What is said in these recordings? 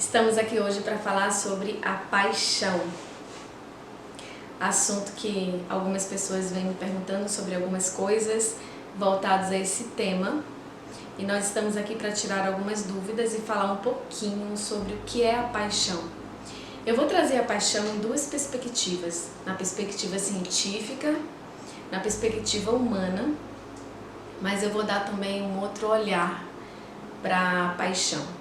Estamos aqui hoje para falar sobre a paixão, assunto que algumas pessoas vêm me perguntando sobre algumas coisas voltadas a esse tema, e nós estamos aqui para tirar algumas dúvidas e falar um pouquinho sobre o que é a paixão. Eu vou trazer a paixão em duas perspectivas, na perspectiva científica, na perspectiva humana, mas eu vou dar também um outro olhar para a paixão.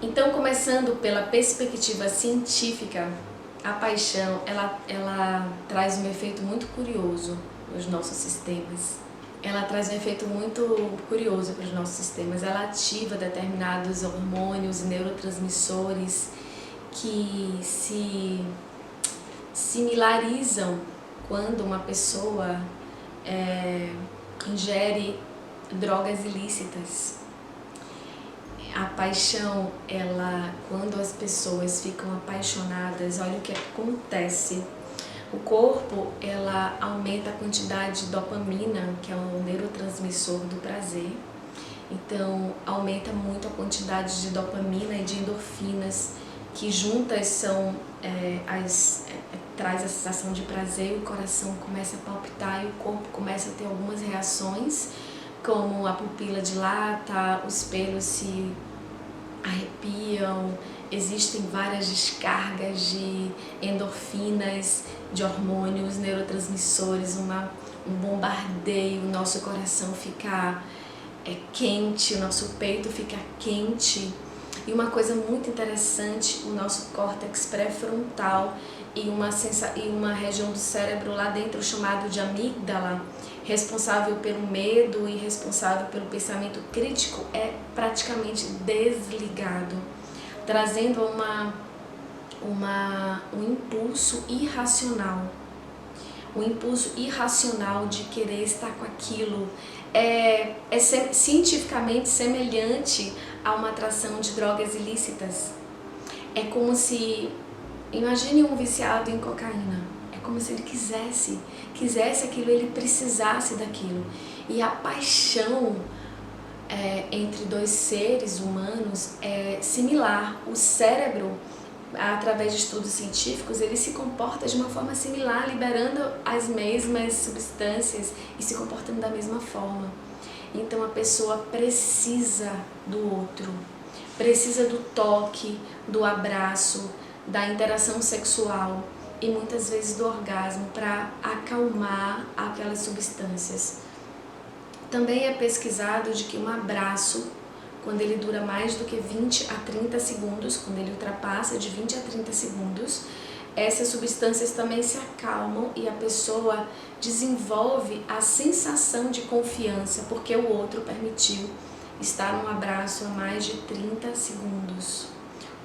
Então, começando pela perspectiva científica, a paixão ela traz um efeito muito curioso nos nossos sistemas. Ela traz um efeito muito curioso para os nossos sistemas. Ela ativa determinados hormônios e neurotransmissores que se similarizam quando uma pessoa ingere drogas ilícitas. A paixão, quando as pessoas ficam apaixonadas, olha o que acontece. O corpo, aumenta a quantidade de dopamina, que é o neurotransmissor do prazer. Então, aumenta muito a quantidade de dopamina e de endorfinas, que juntas traz a sensação de prazer, o coração começa a palpitar e o corpo começa a ter algumas reações, como a pupila dilata, os pelos se arrepiam, existem várias descargas de endorfinas, de hormônios, neurotransmissores, um bombardeio, o nosso coração fica quente, o nosso peito fica quente. E uma coisa muito interessante, o nosso córtex pré-frontal e uma região do cérebro lá dentro chamado de amígdala, responsável pelo medo e responsável pelo pensamento crítico, é praticamente desligado, trazendo um impulso irracional. O impulso irracional de querer estar com aquilo é cientificamente semelhante a uma atração de drogas ilícitas. É como se, imagine um viciado em cocaína, é como se ele quisesse aquilo, ele precisasse daquilo. E a paixão entre dois seres humanos é similar. O cérebro, através de estudos científicos, ele se comporta de uma forma similar, liberando as mesmas substâncias e se comportando da mesma forma. Então a pessoa precisa do outro, precisa do toque, do abraço, da interação sexual e muitas vezes do orgasmo para acalmar aquelas substâncias. Também é pesquisado de que um abraço, quando ele dura mais do que 20 a 30 segundos, quando ele ultrapassa de 20 a 30 segundos, essas substâncias também se acalmam e a pessoa desenvolve a sensação de confiança, porque o outro permitiu estar num abraço a mais de 30 segundos.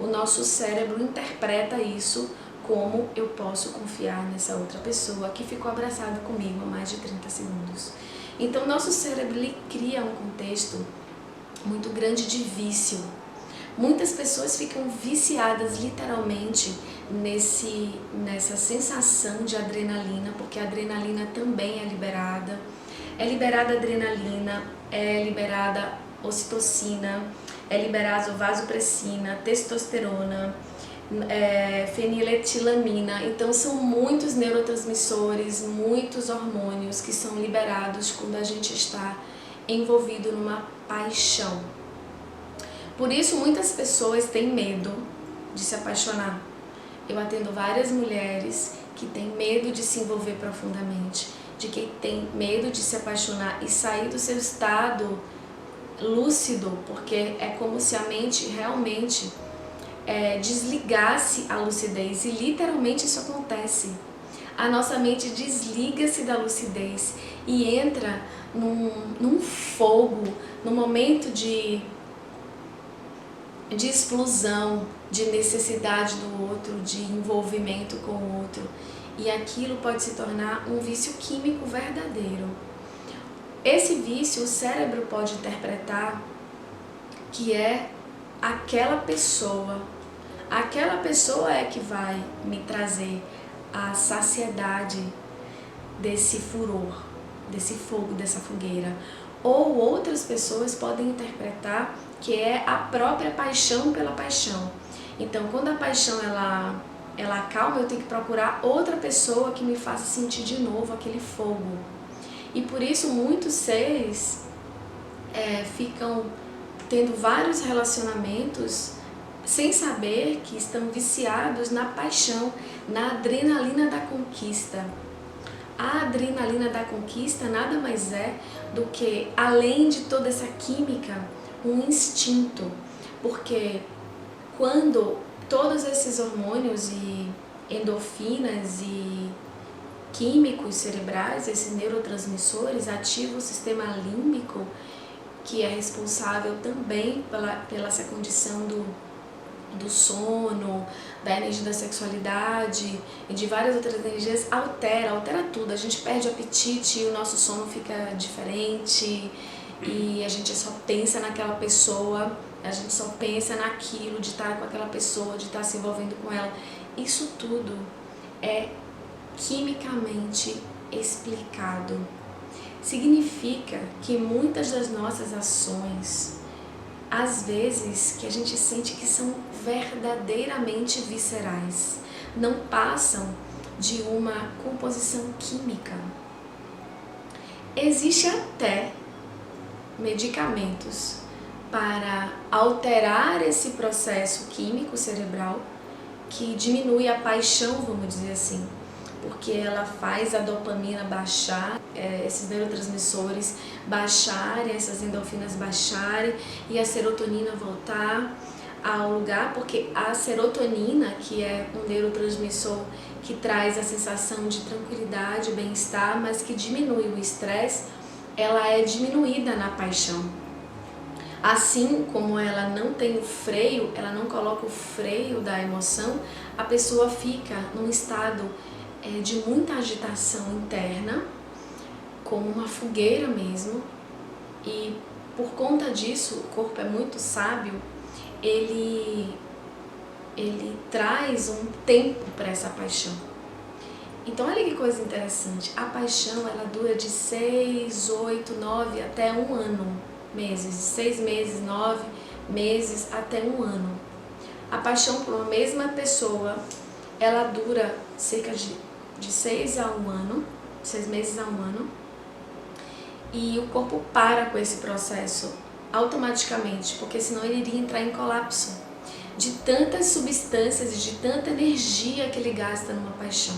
O nosso cérebro interpreta isso como eu posso confiar nessa outra pessoa que ficou abraçada comigo há mais de 30 segundos. Então, nosso cérebro ele cria um contexto muito grande de vício. Muitas pessoas ficam viciadas literalmente nessa sensação de adrenalina, porque a adrenalina também é liberada. É liberada adrenalina, é liberada ocitocina, é liberada vasopressina, testosterona, feniletilamina. Então são muitos neurotransmissores, muitos hormônios que são liberados quando a gente está envolvido numa paixão. Por isso muitas pessoas têm medo de se apaixonar. Eu atendo várias mulheres que têm medo de se envolver profundamente, de que têm medo de se apaixonar e sair do seu estado lúcido, porque é como se a mente realmente desligasse a lucidez, e literalmente isso acontece. A nossa mente desliga-se da lucidez e entra num fogo, num momento de explosão, de necessidade do outro, de envolvimento com o outro. E aquilo pode se tornar um vício químico verdadeiro. Esse vício, o cérebro pode interpretar que é aquela pessoa é que vai me trazer a saciedade desse furor, desse fogo, dessa fogueira. Ou outras pessoas podem interpretar que é a própria paixão pela paixão. Então, quando a paixão ela acalma, eu tenho que procurar outra pessoa que me faça sentir de novo aquele fogo. E por isso muitos seres ficam tendo vários relacionamentos sem saber que estão viciados na paixão, na adrenalina da conquista. A adrenalina da conquista nada mais é do que, além de toda essa química, um instinto. Porque quando todos esses hormônios e endorfinas e químicos cerebrais, esses neurotransmissores, ativam o sistema límbico, que é responsável também pela essa condição do sono, da energia da sexualidade e de várias outras energias, altera tudo. A gente perde o apetite e o nosso sono fica diferente e a gente só pensa naquela pessoa, a gente só pensa naquilo de estar com aquela pessoa, de estar se envolvendo com ela. Isso tudo é quimicamente explicado. Significa que muitas das nossas ações, às vezes, que a gente sente que são verdadeiramente viscerais, não passam de uma composição química. Existe até medicamentos para alterar esse processo químico cerebral que diminui a paixão, vamos dizer assim, porque ela faz a dopamina baixar, esses neurotransmissores baixarem, essas endorfinas baixarem e a serotonina voltar ao lugar, porque a serotonina, que é um neurotransmissor que traz a sensação de tranquilidade, bem-estar, mas que diminui o estresse, ela é diminuída na paixão. Assim como ela não tem o freio, ela não coloca o freio da emoção, a pessoa fica num estado de muita agitação interna, como uma fogueira mesmo, e por conta disso, o corpo é muito sábio, ele traz um tempo para essa paixão. Então olha que coisa interessante, a paixão ela dura de 6, 8, 9 até 1 ano, meses, 6 meses, 9 meses até 1 ano. A paixão por uma mesma pessoa, ela dura cerca de 6 a 1 ano, 6 meses a 1 ano, e o corpo para com esse processo automaticamente, porque senão ele iria entrar em colapso de tantas substâncias e de tanta energia que ele gasta numa paixão.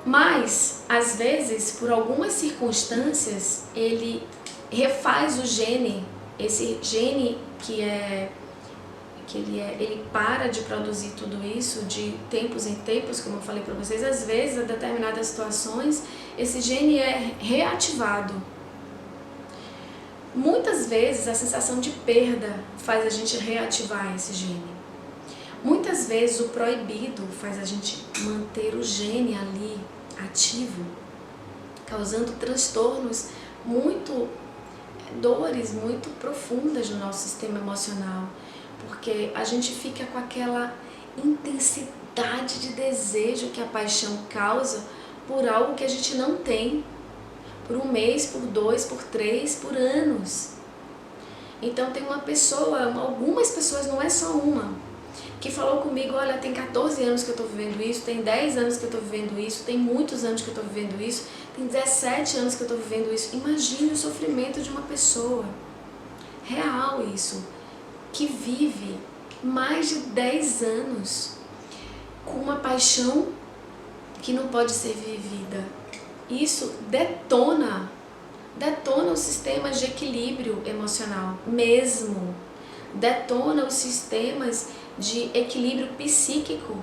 Mas, às vezes, por algumas circunstâncias, ele refaz o gene, esse gene ele para de produzir tudo isso de tempos em tempos, como eu falei para vocês. Às vezes, em determinadas situações, esse gene é reativado. Muitas vezes, a sensação de perda faz a gente reativar esse gene. Muitas vezes, o proibido faz a gente manter o gene ali ativo, causando transtornos dores muito profundas no nosso sistema emocional, porque a gente fica com aquela intensidade de desejo que a paixão causa por algo que a gente não tem, por 1 mês, por 2, por 3, por anos. Então tem algumas pessoas, não é só uma, que falou comigo, olha, tem 14 anos que eu estou vivendo isso, tem 10 anos que eu estou vivendo isso, tem muitos anos que eu estou vivendo isso, tem 17 anos que eu estou vivendo isso. Imagine o sofrimento de uma pessoa, real isso, que vive mais de 10 anos com uma paixão que não pode ser vivida. Isso detona os sistemas de equilíbrio emocional mesmo, detona os sistemas de equilíbrio psíquico,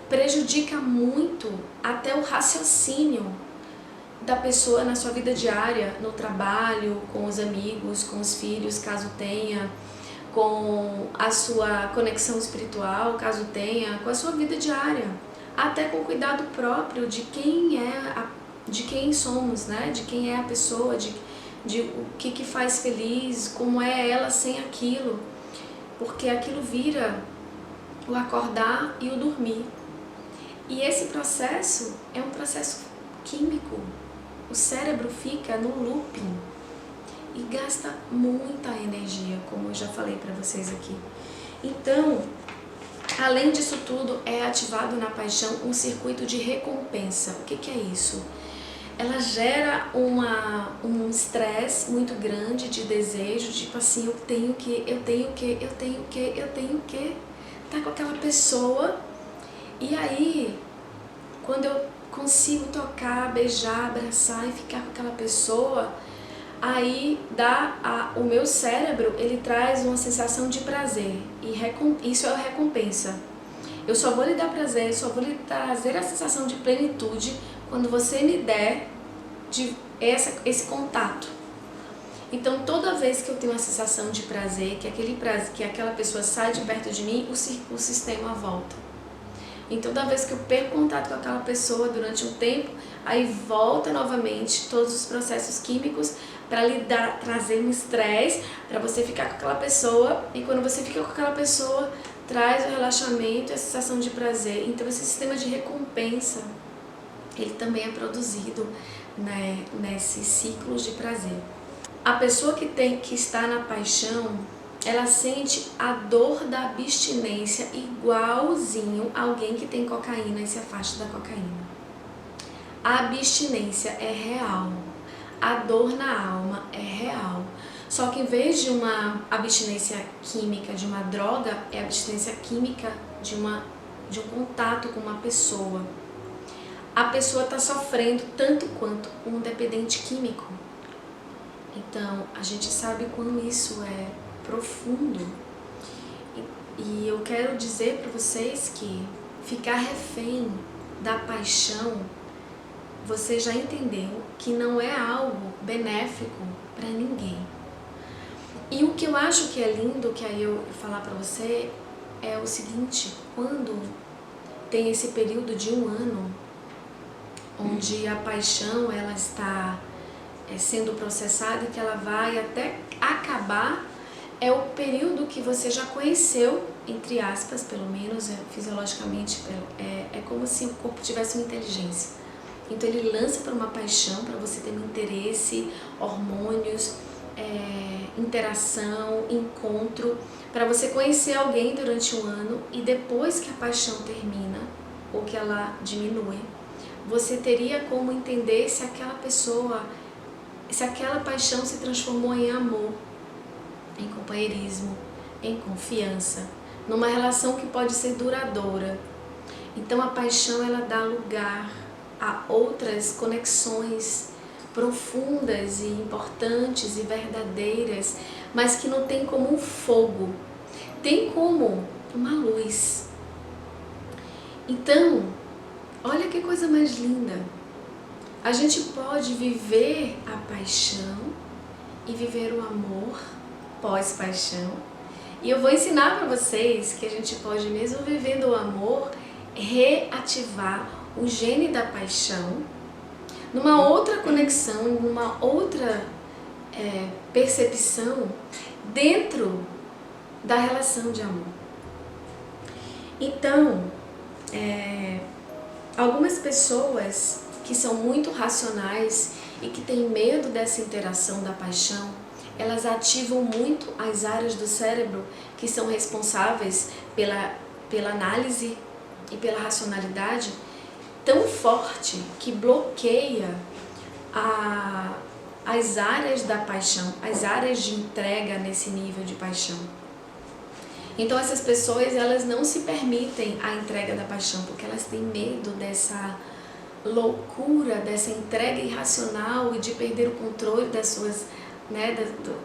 prejudica muito até o raciocínio da pessoa na sua vida diária, no trabalho, com os amigos, com os filhos, caso tenha, com a sua conexão espiritual, caso tenha, com a sua vida diária, até com o cuidado próprio de quem somos, né? De quem é a pessoa, de o que faz feliz, como é ela sem aquilo, porque aquilo vira o acordar e o dormir. E esse processo é um processo químico. O o cérebro fica no looping e gasta muita energia, como eu já falei para vocês aqui. Então, além disso tudo, é ativado na paixão um circuito de recompensa. O que é isso? Ela gera um estresse muito grande de desejo, tipo assim, eu tenho que tá com aquela pessoa. E aí, quando eu consigo tocar, beijar, abraçar e ficar com aquela pessoa, aí o meu cérebro, ele traz uma sensação de prazer, e isso é a recompensa. Eu só vou lhe dar prazer, só vou lhe trazer a sensação de plenitude quando você me der esse contato. Então, toda vez que eu tenho a sensação de prazer, que aquela pessoa sai de perto de mim, o sistema volta. Então, toda vez que eu perco contato com aquela pessoa durante um tempo, aí volta novamente todos os processos químicos para lhe trazer um estresse, para você ficar com aquela pessoa, e quando você fica com aquela pessoa, traz o relaxamento e a sensação de prazer. Então, esse sistema de recompensa, ele também é produzido, né, nesses ciclos de prazer. A pessoa que está na paixão, ela sente a dor da abstinência igualzinho a alguém que tem cocaína e se afasta da cocaína. A abstinência é real, a dor na alma é real. Só que em vez de uma abstinência química de uma droga, é abstinência química de um contato com uma pessoa. A pessoa está sofrendo tanto quanto um dependente químico. Então, a gente sabe quão isso é profundo. E eu quero dizer para vocês que ficar refém da paixão, você já entendeu que não é algo benéfico para ninguém. E o que eu acho que é lindo, que aí eu falar para você, é o seguinte: quando tem esse período de 1 ano, onde a paixão ela está sendo processada e que ela vai até acabar, é o período que você já conheceu, entre aspas, pelo menos fisiologicamente, é como se o corpo tivesse uma inteligência. Então ele lança para uma paixão, para você ter um interesse, hormônios, interação, encontro, para você conhecer alguém durante 1 ano, e depois que a paixão termina, ou que ela diminui, você teria como entender se aquela paixão se transformou em amor, em companheirismo, em confiança, numa relação que pode ser duradoura. Então a paixão, ela dá lugar a outras conexões profundas e importantes e verdadeiras, mas que não tem como um fogo, tem como uma luz. Então, olha que coisa mais linda. A gente pode viver a paixão e viver o amor pós-paixão. E eu vou ensinar para vocês que a gente pode, mesmo vivendo o amor, reativar o gene da paixão numa outra conexão, numa outra percepção dentro da relação de amor. Então, algumas pessoas que são muito racionais e que têm medo dessa interação da paixão, elas ativam muito as áreas do cérebro que são responsáveis pela análise e pela racionalidade, tão forte que bloqueia as áreas da paixão, as áreas de entrega nesse nível de paixão. Então essas pessoas, elas não se permitem a entrega da paixão, porque elas têm medo dessa loucura, dessa entrega irracional e de perder o controle das suas, do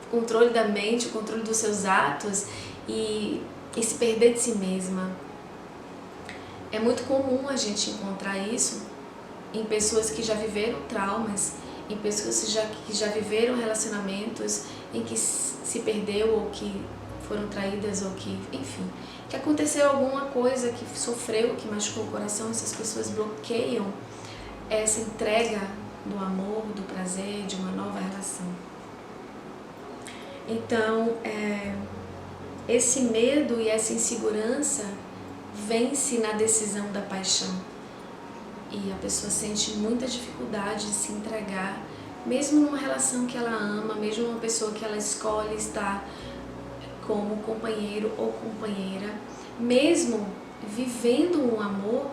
controle da mente, o controle dos seus atos e se perder de si mesma. É muito comum a gente encontrar isso em pessoas que já viveram traumas, em pessoas que já viveram relacionamentos em que se perdeu ou que foram traídas ou que, enfim, que aconteceu alguma coisa, que sofreu, que machucou o coração. Essas pessoas bloqueiam essa entrega do amor, do prazer, de uma nova relação. Então, esse medo e essa insegurança vence na decisão da paixão. e a pessoa sente muita dificuldade de se entregar, mesmo numa relação que ela ama, mesmo uma pessoa que ela escolhe estar como companheiro ou companheira, mesmo vivendo um amor,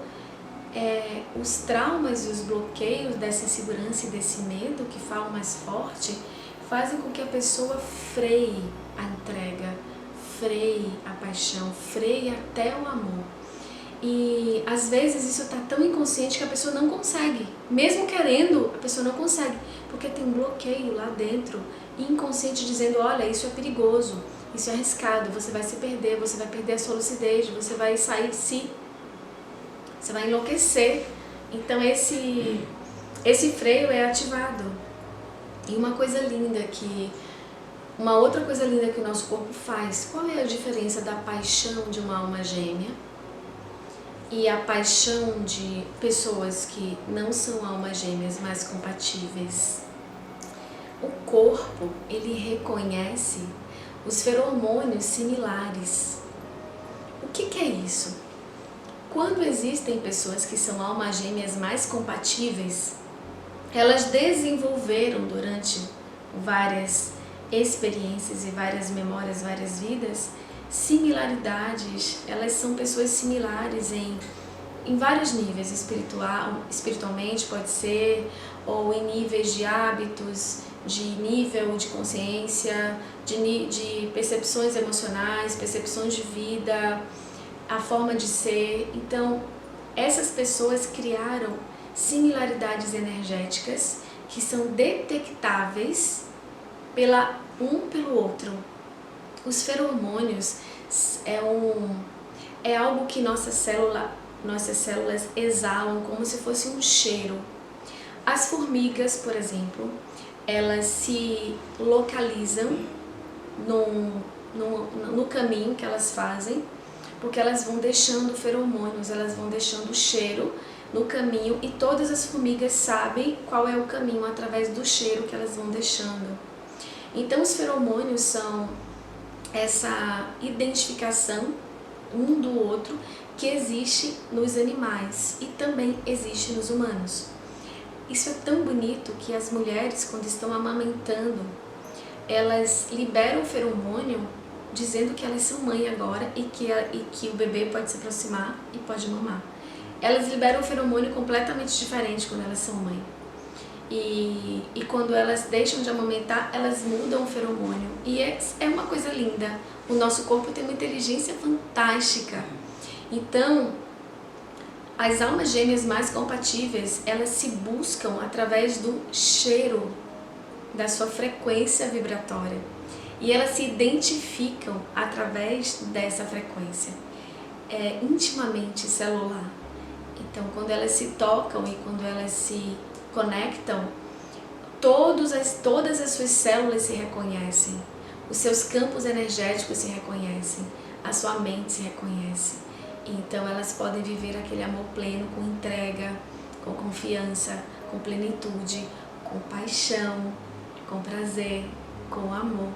os traumas e os bloqueios dessa insegurança e desse medo que falam mais forte fazem com que a pessoa freie a entrega, freie a paixão, freie até o amor. E às vezes isso está tão inconsciente que a pessoa não consegue, mesmo querendo, a pessoa não consegue, porque tem um bloqueio lá dentro, inconsciente, dizendo: olha, isso é perigoso, isso é arriscado, você vai se perder, você vai perder a sua lucidez, você vai sair de si, você vai enlouquecer. Então esse freio é ativado. E uma outra coisa linda que o nosso corpo faz, qual é a diferença da paixão de uma alma gêmea e a paixão de pessoas que não são almas gêmeas, mas compatíveis? O corpo, ele reconhece os feromônios similares. O que é isso? Quando existem pessoas que são almas gêmeas mais compatíveis, elas desenvolveram durante várias experiências e várias memórias, várias vidas, similaridades. Elas são pessoas similares em vários níveis, espiritualmente pode ser, ou em níveis de hábitos, de nível de consciência, de percepções emocionais, percepções de vida, a forma de ser. Então, essas pessoas criaram similaridades energéticas que são detectáveis pelo outro. Os feromônios é algo que nossas células exalam como se fosse um cheiro. As formigas, por exemplo, elas se localizam no caminho que elas fazem, porque elas vão deixando feromônios, elas vão deixando cheiro no caminho, e todas as formigas sabem qual é o caminho através do cheiro que elas vão deixando. Então os feromônios são essa identificação um do outro que existe nos animais e também existe nos humanos. Isso é tão bonito que as mulheres, quando estão amamentando, elas liberam o feromônio dizendo que elas são mãe agora e que o bebê pode se aproximar e pode mamar. Elas liberam um feromônio completamente diferente quando elas são mãe. E quando elas deixam de amamentar, elas mudam o feromônio. E é uma coisa linda. O nosso corpo tem uma inteligência fantástica. Então, as almas gêmeas mais compatíveis, elas se buscam através do cheiro, da sua frequência vibratória. E elas se identificam através dessa frequência. É intimamente celular. Então, quando elas se tocam e quando elas se conectam, todas as suas células se reconhecem, os seus campos energéticos se reconhecem, a sua mente se reconhece. Então, elas podem viver aquele amor pleno com entrega, com confiança, com plenitude, com paixão, com prazer, com amor.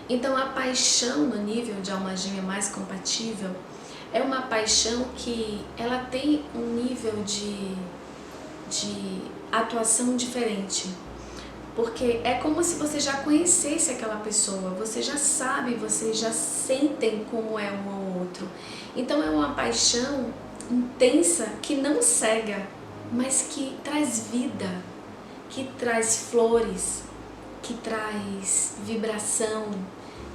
Então, a paixão no nível de alma gêmea mais compatível é uma paixão que ela tem um nível de atuação diferente, porque é como se você já conhecesse aquela pessoa, você já sabe, vocês já sentem como é um ao outro. Então é uma paixão intensa que não cega, mas que traz vida, que traz flores, que traz vibração,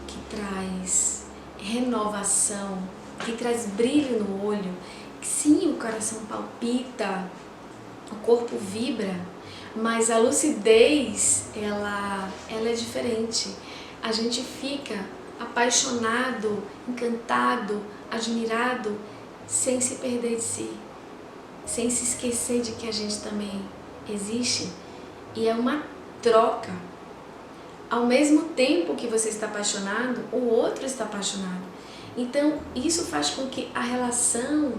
que traz renovação, que traz brilho no olho. Sim, o coração palpita, o corpo vibra, mas a lucidez, ela é diferente. A gente fica apaixonado, encantado, admirado, sem se perder de si, sem se esquecer de que a gente também existe. E é uma troca. Ao mesmo tempo que você está apaixonado, o outro está apaixonado. Então, isso faz com que a relação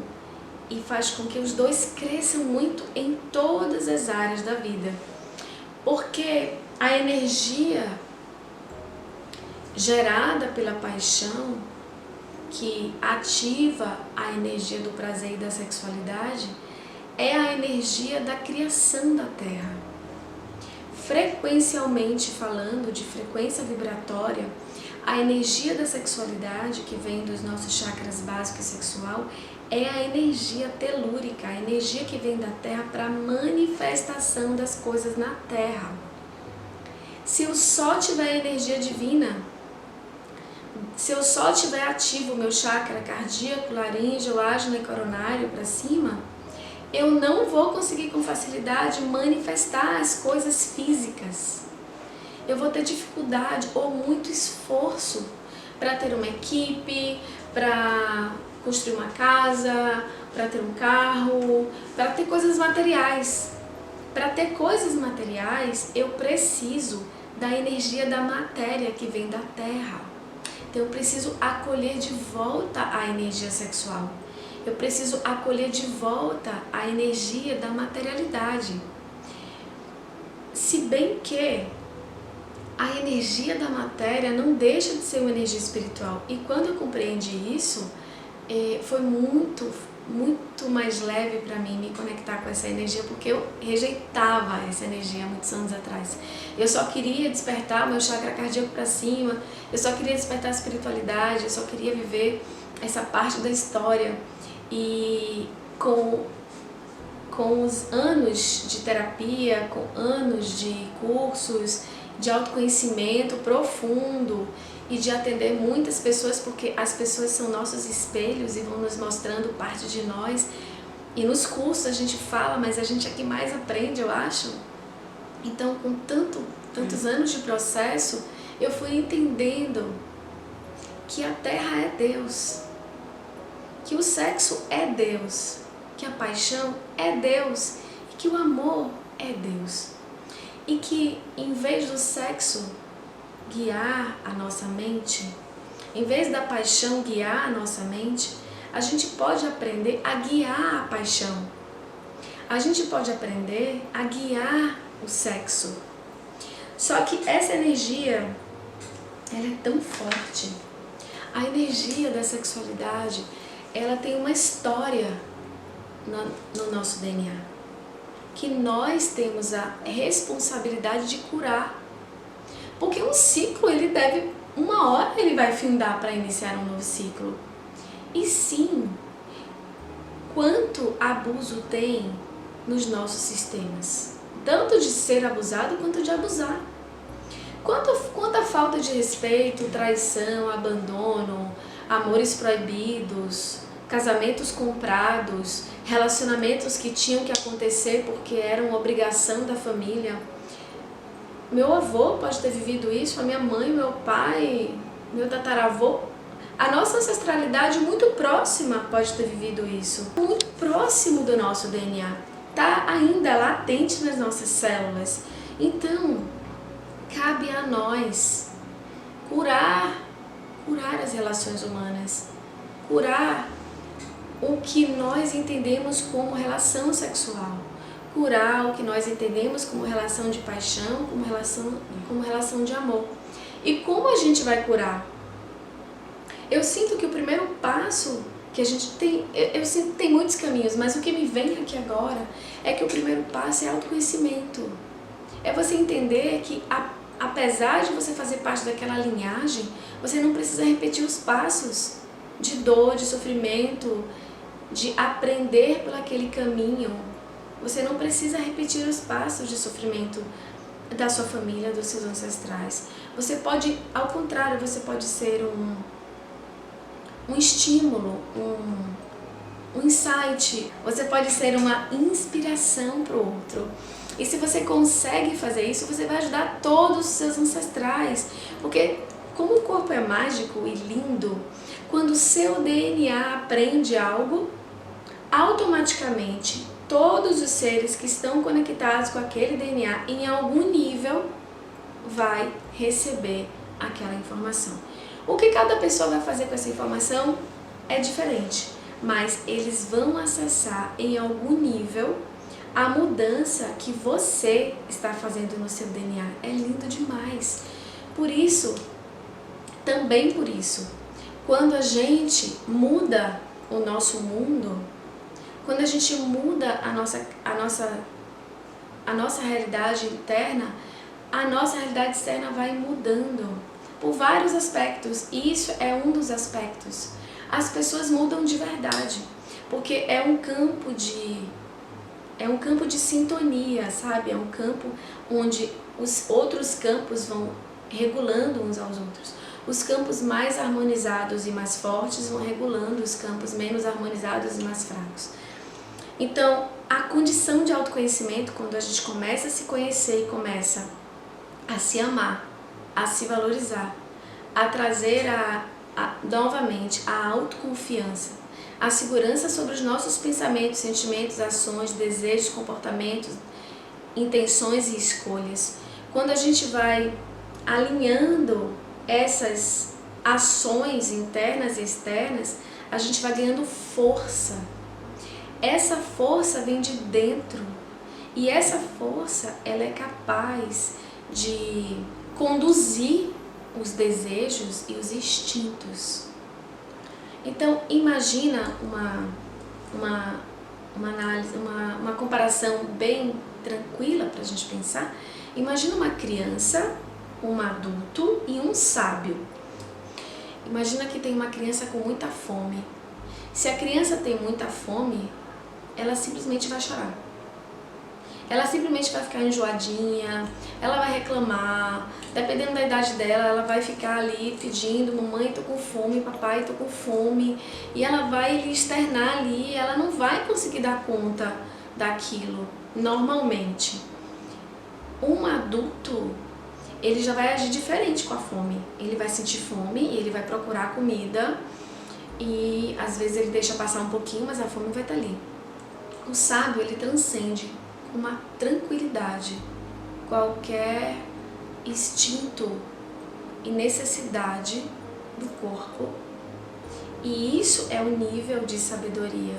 e faz com que os dois cresçam muito em todas as áreas da vida. Porque a energia gerada pela paixão, que ativa a energia do prazer e da sexualidade, é a energia da criação da Terra. Frequencialmente falando, de frequência vibratória, a energia da sexualidade, que vem dos nossos chakras básico e sexual, é a energia telúrica, a energia que vem da Terra para manifestação das coisas na Terra. Se eu só tiver energia divina, se eu só tiver ativo o meu chakra cardíaco, laríngeo, ágino e coronário para cima, eu não vou conseguir com facilidade manifestar as coisas físicas. Eu vou ter dificuldade ou muito esforço para ter uma equipe, para construir uma casa, para ter um carro, para ter coisas materiais. Para ter coisas materiais, eu preciso da energia da matéria que vem da Terra. Então eu preciso acolher de volta a energia sexual. Eu preciso acolher de volta a energia da materialidade. Se bem que a energia da matéria não deixa de ser uma energia espiritual. E quando eu compreendi isso, foi muito mais leve para mim me conectar com essa energia, porque eu rejeitava essa energia há muitos anos atrás. Eu só queria despertar o meu chakra cardíaco para cima, eu só queria despertar a espiritualidade, eu só queria viver essa parte da história. E com os anos de terapia, com anos de cursos, de autoconhecimento profundo e de atender muitas pessoas, porque as pessoas são nossos espelhos e vão nos mostrando parte de nós. E nos cursos a gente fala, mas a gente é que mais aprende, eu acho. Então, com tantos anos de processo, eu fui entendendo que a Terra é Deus, que o sexo é Deus, que a paixão é Deus e que o amor é Deus. E que em vez do sexo guiar a nossa mente, em vez da paixão guiar a nossa mente, a gente pode aprender a guiar a paixão. A gente pode aprender a guiar o sexo. Só que essa energia, ela é tão forte. A energia da sexualidade, ela tem uma história no nosso DNA, que nós temos a responsabilidade de curar. Porque um ciclo, uma hora ele vai findar para iniciar um novo ciclo. E sim, quanto abuso tem nos nossos sistemas, tanto de ser abusado quanto de abusar. Quanta falta de respeito, traição, abandono, amores proibidos, casamentos comprados, relacionamentos que tinham que acontecer porque eram obrigação da família. Meu avô pode ter vivido isso, a minha mãe, meu pai, meu tataravô. A nossa ancestralidade muito próxima pode ter vivido isso. Muito próximo do nosso DNA. Está ainda latente nas nossas células. Então, cabe a nós curar as relações humanas. Curar o que nós entendemos como relação sexual. Curar o que nós entendemos como relação de paixão, como relação de amor. E como a gente vai curar? Eu sinto que o primeiro passo que a gente tem, eu sinto que tem muitos caminhos, mas o que me vem aqui agora é que o primeiro passo é autoconhecimento. É você entender que apesar de você fazer parte daquela linhagem, você não precisa repetir os passos de dor, de sofrimento, de aprender por aquele caminho. Você não precisa repetir os passos de sofrimento da sua família, dos seus ancestrais. Você pode, ao contrário, você pode ser um estímulo, um insight. Você pode ser uma inspiração para o outro. E se você consegue fazer isso, você vai ajudar todos os seus ancestrais. Porque como o corpo é mágico e lindo, quando o seu DNA aprende algo, automaticamente todos os seres que estão conectados com aquele DNA em algum nível vai receber aquela informação. O que cada pessoa vai fazer com essa informação é diferente, mas eles vão acessar em algum nível a mudança que você está fazendo no seu DNA. É lindo demais. Por isso, também por isso, quando a gente muda o nosso mundo, Quando a gente muda a nossa realidade interna, a nossa realidade externa vai mudando por vários aspectos, e isso é um dos aspectos. As pessoas mudam de verdade, porque é um campo de sintonia, sabe? É um campo onde os outros campos vão regulando uns aos outros. Os campos mais harmonizados e mais fortes vão regulando os campos menos harmonizados e mais fracos. Então, a condição de autoconhecimento, quando a gente começa a se conhecer e começa a se amar, a se valorizar, a trazer novamente a autoconfiança, a segurança sobre os nossos pensamentos, sentimentos, ações, desejos, comportamentos, intenções e escolhas. Quando a gente vai alinhando essas ações internas e externas, a gente vai ganhando força. Essa força vem de dentro, e essa força ela é capaz de conduzir os desejos e os instintos. Então imagina uma análise, uma comparação bem tranquila para a gente pensar. Imagina uma criança, um adulto e um sábio. Imagina que tem uma criança com muita fome. Se a criança tem muita fome, ela simplesmente vai chorar. Ela simplesmente vai ficar enjoadinha, ela vai reclamar, dependendo da idade dela, ela vai ficar ali pedindo, mamãe, tô com fome, papai, tô com fome, e ela vai externar ali, ela não vai conseguir dar conta daquilo, normalmente. Um adulto, ele já vai agir diferente com a fome, ele vai sentir fome e ele vai procurar comida, e às vezes ele deixa passar um pouquinho, mas a fome vai estar ali. O sábio, ele transcende com uma tranquilidade qualquer instinto e necessidade do corpo. E isso é o nível de sabedoria.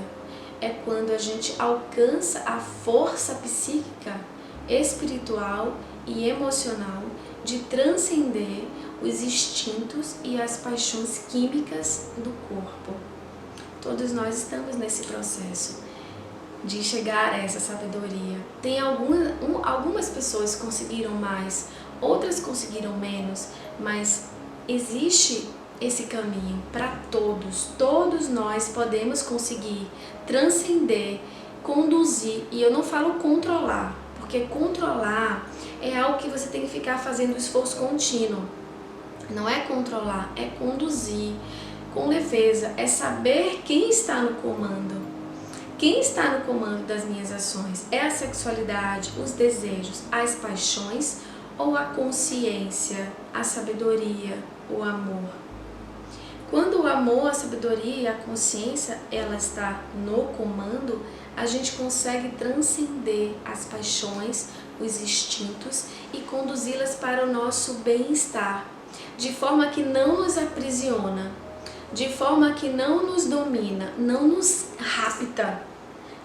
É quando a gente alcança a força psíquica, espiritual e emocional de transcender os instintos e as paixões químicas do corpo. Todos nós estamos nesse processo de chegar a essa sabedoria. Tem algumas pessoas que conseguiram mais, outras conseguiram menos, mas existe esse caminho para todos. Todos nós podemos conseguir transcender, conduzir, e eu não falo controlar, porque controlar é algo que você tem que ficar fazendo esforço contínuo. Não é controlar, é conduzir com leveza, é saber quem está no comando. Quem está no comando das minhas ações? É a sexualidade, os desejos, as paixões ou a consciência, a sabedoria, o amor? Quando o amor, a sabedoria e a consciência ela está no comando, a gente consegue transcender as paixões, os instintos e conduzi-las para o nosso bem-estar, de forma que não nos aprisiona, de forma que não nos domina, não nos rapta,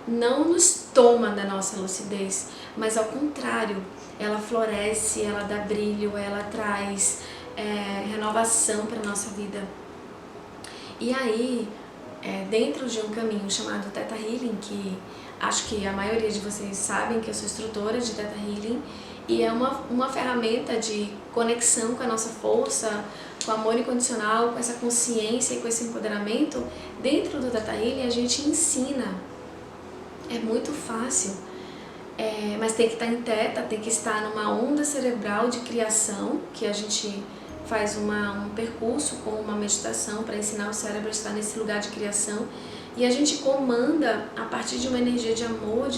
não nos toma da nossa lucidez, mas ao contrário, ela floresce, ela dá brilho, ela traz renovação para a nossa vida. E aí, dentro de um caminho chamado Theta Healing, que acho que a maioria de vocês sabem que eu sou instrutora de Theta Healing, e é uma ferramenta de conexão com a nossa força, com o amor incondicional, com essa consciência e com esse empoderamento. Dentro do Theta Healing a gente ensina. É muito fácil, mas tem que estar em teta, tem que estar numa onda cerebral de criação, que a gente faz um percurso com uma meditação para ensinar o cérebro a estar nesse lugar de criação, e a gente comanda a partir de uma energia de amor,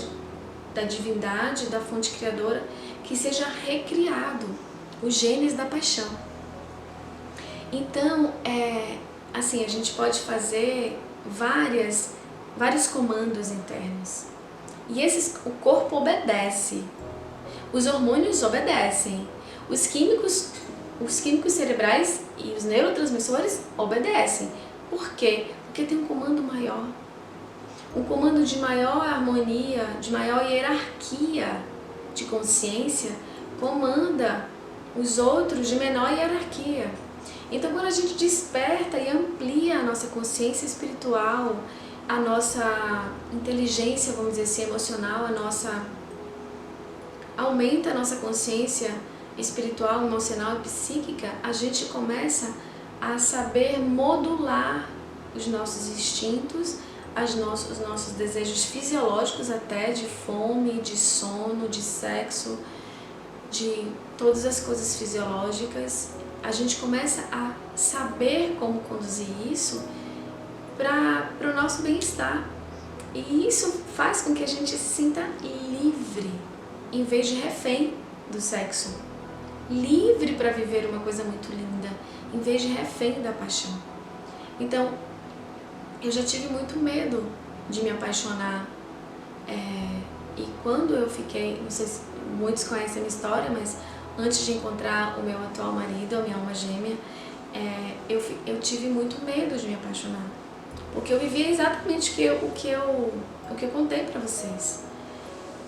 da divindade, da fonte criadora, que seja recriado os genes da paixão. Então, assim, a gente pode fazer vários comandos internos. E o corpo obedece. Os hormônios obedecem. Os químicos cerebrais e os neurotransmissores obedecem. Por quê? Porque tem um comando maior. Um comando de maior harmonia, de maior hierarquia de consciência, comanda os outros de menor hierarquia. Então, quando a gente desperta e amplia a nossa consciência espiritual a nossa inteligência, vamos dizer assim, emocional, aumenta a nossa consciência espiritual, emocional e psíquica, a gente começa a saber modular os nossos instintos, os nossos desejos fisiológicos até, de fome, de sono, de sexo, de todas as coisas fisiológicas. A gente começa a saber como conduzir isso para o nosso bem-estar. E isso faz com que a gente se sinta livre, em vez de refém do sexo. Livre para viver uma coisa muito linda, em vez de refém da paixão. Então, eu já tive muito medo de me apaixonar. E quando eu fiquei, não sei se muitos conhecem a minha história, mas antes de encontrar o meu atual marido, a minha alma gêmea, eu tive muito medo de me apaixonar. Porque eu vivia exatamente o que eu contei pra vocês.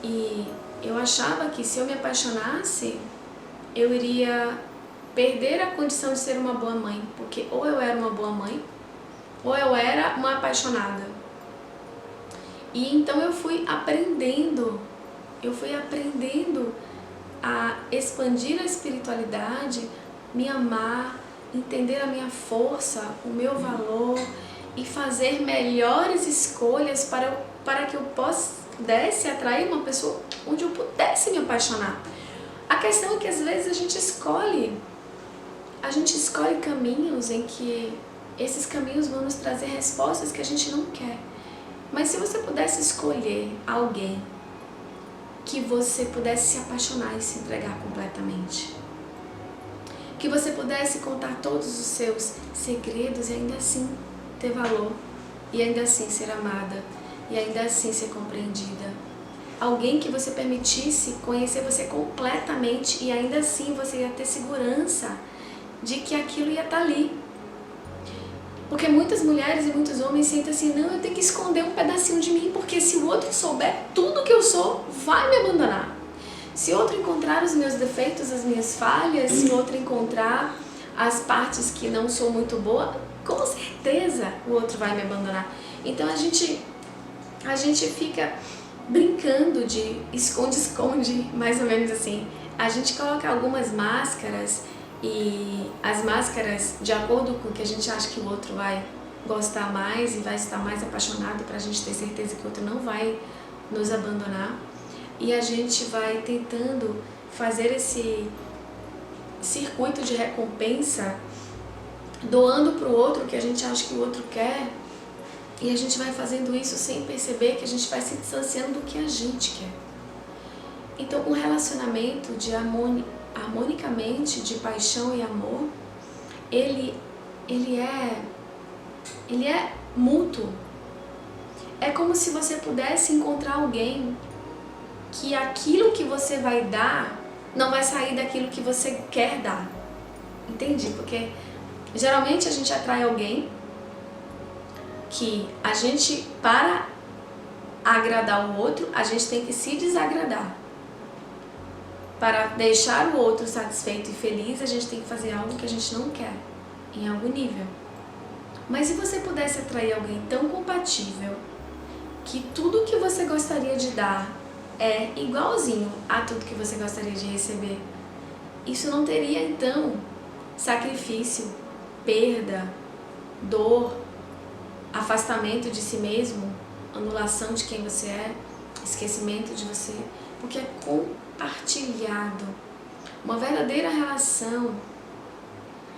E eu achava que se eu me apaixonasse, eu iria perder a condição de ser uma boa mãe. Porque ou eu era uma boa mãe, ou eu era uma apaixonada. E então eu fui aprendendo a expandir a espiritualidade, me amar, entender a minha força, o meu valor e fazer melhores escolhas para que eu pudesse atrair uma pessoa onde eu pudesse me apaixonar. A questão é que às vezes a gente escolhe caminhos em que esses caminhos vão nos trazer respostas que a gente não quer. Mas se você pudesse escolher alguém que você pudesse se apaixonar e se entregar completamente, que você pudesse contar todos os seus segredos e ainda assim ter valor, e ainda assim ser amada, e ainda assim ser compreendida. Alguém que você permitisse conhecer você completamente e ainda assim você ia ter segurança de que aquilo ia estar ali. Porque muitas mulheres e muitos homens sentem assim, não, eu tenho que esconder um pedacinho de mim, porque se o outro souber tudo que eu sou, vai me abandonar. Se o outro encontrar os meus defeitos, as minhas falhas, se o outro encontrar as partes que não sou muito boa, com certeza o outro vai me abandonar. Então a gente fica brincando de esconde-esconde, mais ou menos assim. A gente coloca algumas máscaras e as máscaras, de acordo com o que a gente acha que o outro vai gostar mais e vai estar mais apaixonado, para a gente ter certeza que o outro não vai nos abandonar. E a gente vai tentando fazer esse circuito de recompensa, doando para o outro o que a gente acha que o outro quer. E a gente vai fazendo isso sem perceber que a gente vai se distanciando do que a gente quer. Então, um relacionamento de harmonicamente, de paixão e amor, ele é mútuo. É como se você pudesse encontrar alguém que aquilo que você vai dar não vai sair daquilo que você quer dar. Entendi? Porque geralmente a gente atrai alguém que a gente, para agradar o outro, a gente tem que se desagradar. Para deixar o outro satisfeito e feliz, a gente tem que fazer algo que a gente não quer, em algum nível. Mas se você pudesse atrair alguém tão compatível, que tudo que você gostaria de dar é igualzinho a tudo que você gostaria de receber, isso não teria então sacrifício, perda, dor, afastamento de si mesmo, anulação de quem você é, esquecimento de você, porque é compartilhado. Uma verdadeira relação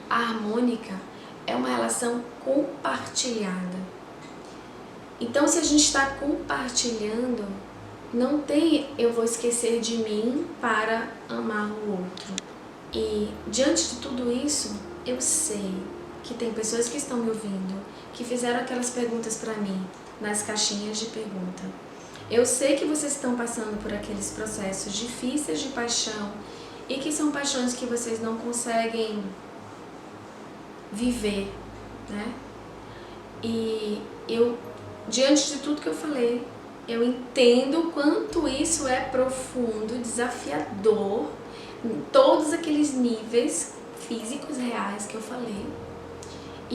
harmônica é uma relação compartilhada. Então, se a gente está compartilhando, não tem eu vou esquecer de mim para amar o outro. E diante de tudo isso, eu sei que tem pessoas que estão me ouvindo, que fizeram aquelas perguntas para mim, nas caixinhas de pergunta. Eu sei que vocês estão passando por aqueles processos difíceis de paixão e que são paixões que vocês não conseguem viver, né? E eu, diante de tudo que eu falei, eu entendo o quanto isso é profundo, desafiador, em todos aqueles níveis físicos reais que eu falei.